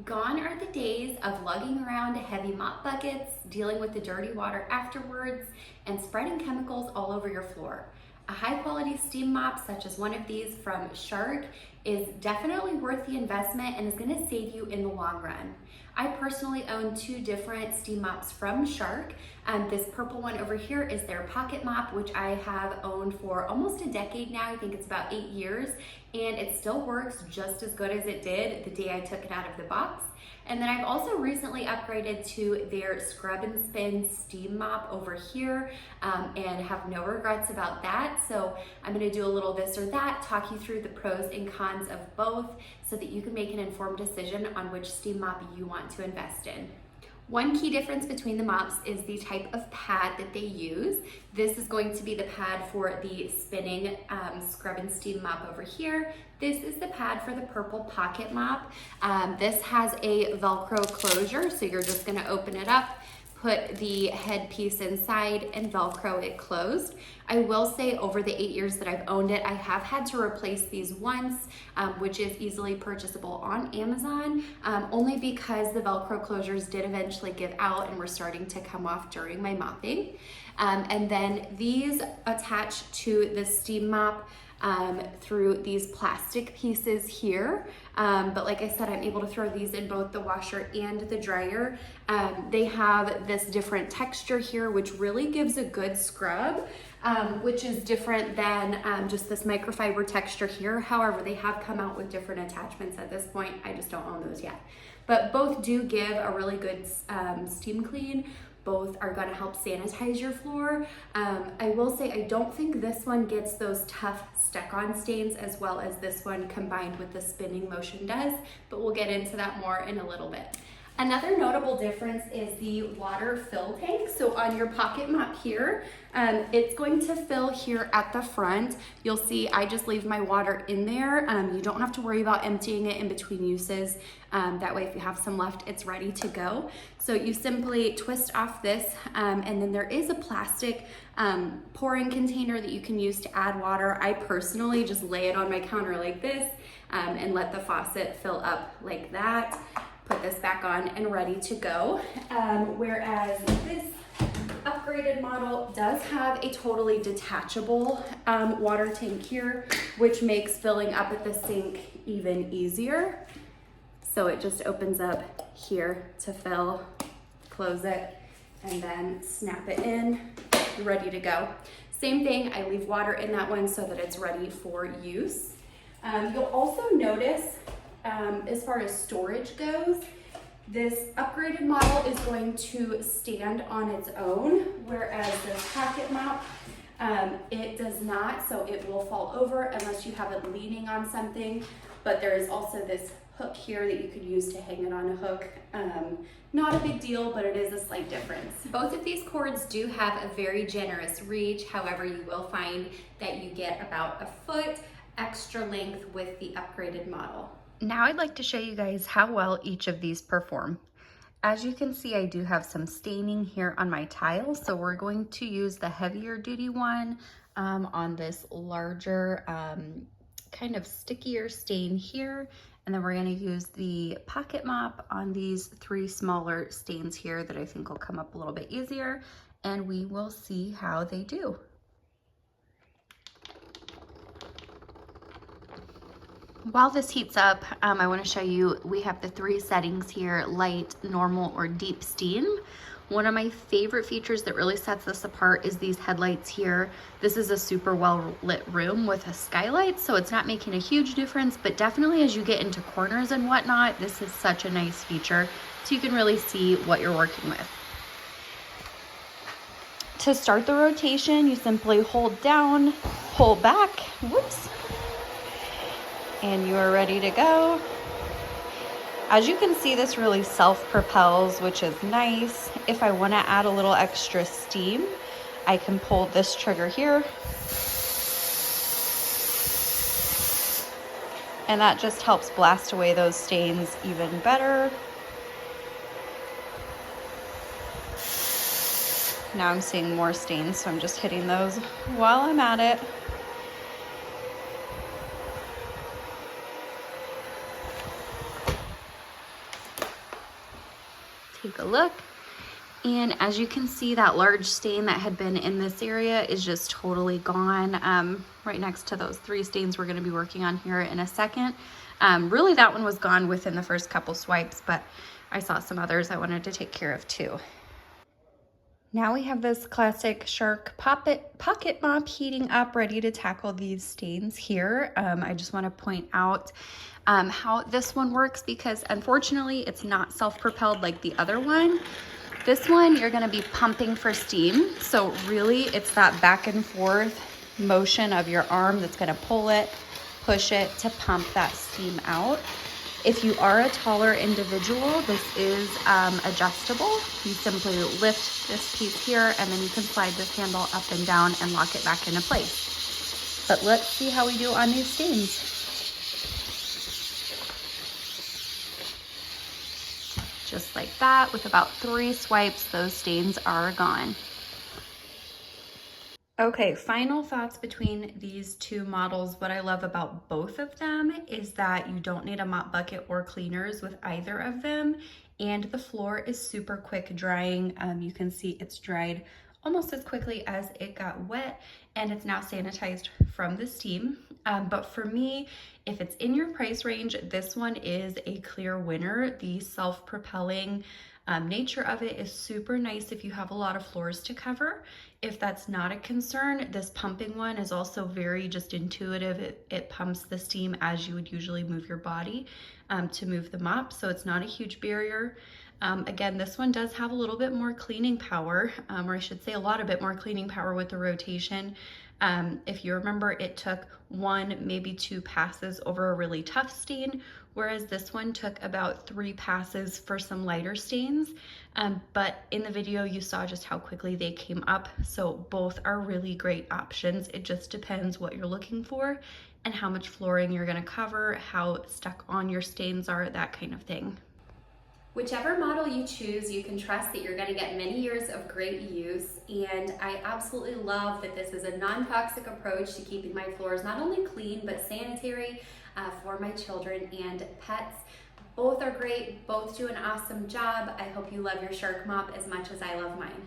Gone are the days of lugging around heavy mop buckets, dealing with the dirty water afterwards, and spreading chemicals all over your floor. A high quality steam mop such as one of these from Shark is definitely worth the investment and is going to save you in the long run. I personally own two different steam mops from Shark. This purple one over here is their pocket mop, which I have owned for almost a decade now. I think it's about 8 years, and it still works just as good as it did the day I took it out of the box. And then I've also recently upgraded to their scrub and spin steam mop over here, and have no regrets about that. So I'm gonna do a little this or that, talk you through the pros and cons of both so that you can make an informed decision on which steam mop you want to invest in. One key difference between the mops is the type of pad that they use. This is going to be the pad for the spinning scrub and steam mop over here. This is the pad for the purple pocket mop. This has a Velcro closure, so you're just gonna open it up, put the headpiece inside, and Velcro it closed. I will say over the 8 years that I've owned it, I have had to replace these once, which is easily purchasable on Amazon, only because the Velcro closures did eventually give out and were starting to come off during my mopping. And then these attach to the steam mop through these plastic pieces here. But like I said, I'm able to throw these in both the washer and the dryer. They have this different texture here, which really gives a good scrub, which is different than just this microfiber texture here. However, they have come out with different attachments at this point. I just don't own those yet. But both do give a really good steam clean. Both are going to help sanitize your floor. I will say I don't think this one gets those tough stuck-on stains as well as this one combined with the spinning motion does, but we'll get into that more in a little bit. Another notable difference is the water fill tank. So on your pocket mop here, it's going to fill here at the front. You'll see I just leave my water in there. You don't have to worry about emptying it in between uses. That way if you have some left, it's ready to go. So you simply twist off this, and then there is a plastic pouring container that you can use to add water. I personally just lay it on my counter like this, and let the faucet fill up like that. Put this back on and ready to go. Whereas this upgraded model does have a totally detachable water tank here, which makes filling up at the sink even easier. So it just opens up here to fill, close it, and then snap it in, ready to go. Same thing, I leave water in that one so that it's ready for use. You'll also notice as far as storage goes, this upgraded model is going to stand on its own, whereas this pocket mop, it does not, so it will fall over unless you have it leaning on something. But there is also this hook here that you could use to hang it on a hook. Not a big deal, but it is a slight difference. Both of these cords do have a very generous reach. However, you will find that you get about a foot extra length with the upgraded model. Now I'd like to show you guys how well each of these perform. As you can see, I do have some staining here on my tiles, so we're going to use the heavier duty one on this larger, kind of stickier stain here, and then we're going to use the pocket mop on these 3 smaller stains here that I think will come up a little bit easier, and we will see how they do. While this heats up, I want to show you, we have the 3 settings here: light, normal, or deep steam. One of my favorite features that really sets this apart is these headlights here. This is a super well lit room with a skylight, so it's not making a huge difference, but definitely as you get into corners and whatnot, this is such a nice feature, so you can really see what you're working with. To start the rotation, you simply hold down, pull back, whoops, and you are ready to go. As you can see, this really self-propels, which is nice. If I want to add a little extra steam, I can pull this trigger here, and that just helps blast away those stains even better. Now I'm seeing more stains, so I'm just hitting those while I'm at it. take a look. And as you can see, that large stain that had been in this area is just totally gone. Right next to those 3 stains we're gonna be working on here in a second. Really that one was gone within the first couple swipes, but I saw some others I wanted to take care of too. Now we have this classic Shark pocket mop heating up, ready to tackle these stains here. I just wanna point out how this one works, because unfortunately it's not self-propelled like the other one. This one, you're gonna be pumping for steam. So really it's that back and forth motion of your arm that's gonna pull it, push it to pump that steam out. If you are a taller individual, this is adjustable. You simply lift this piece here and then you can slide this handle up and down and lock it back into place. But let's see how we do on these stains. Just like that, with about 3 swipes, those stains are gone. Okay, final thoughts between these 2 models. What I love about both of them is that you don't need a mop bucket or cleaners with either of them, and the floor is super quick drying. You can see it's dried almost as quickly as it got wet, and it's now sanitized from the steam. But for me, if it's in your price range, this one is a clear winner. The self-propelling nature of it is super nice if you have a lot of floors to cover. If that's not a concern, this pumping one is also very just intuitive. It pumps the steam as you would usually move your body to move the mop, so it's not a huge barrier. Again, this one does have a little bit more cleaning power, or I should say a lot of bit more cleaning power with the rotation. If you remember, it took 1, maybe 2 passes over a really tough stain, whereas this one took about 3 passes for some lighter stains. But in the video, you saw just how quickly they came up. So both are really great options. It just depends what you're looking for and how much flooring you're gonna cover, how stuck on your stains are, that kind of thing. Whichever model you choose, you can trust that you're gonna get many years of great use, and I absolutely love that this is a non-toxic approach to keeping my floors not only clean, but sanitary for my children and pets. Both are great, both do an awesome job. I hope you love your Shark mop as much as I love mine.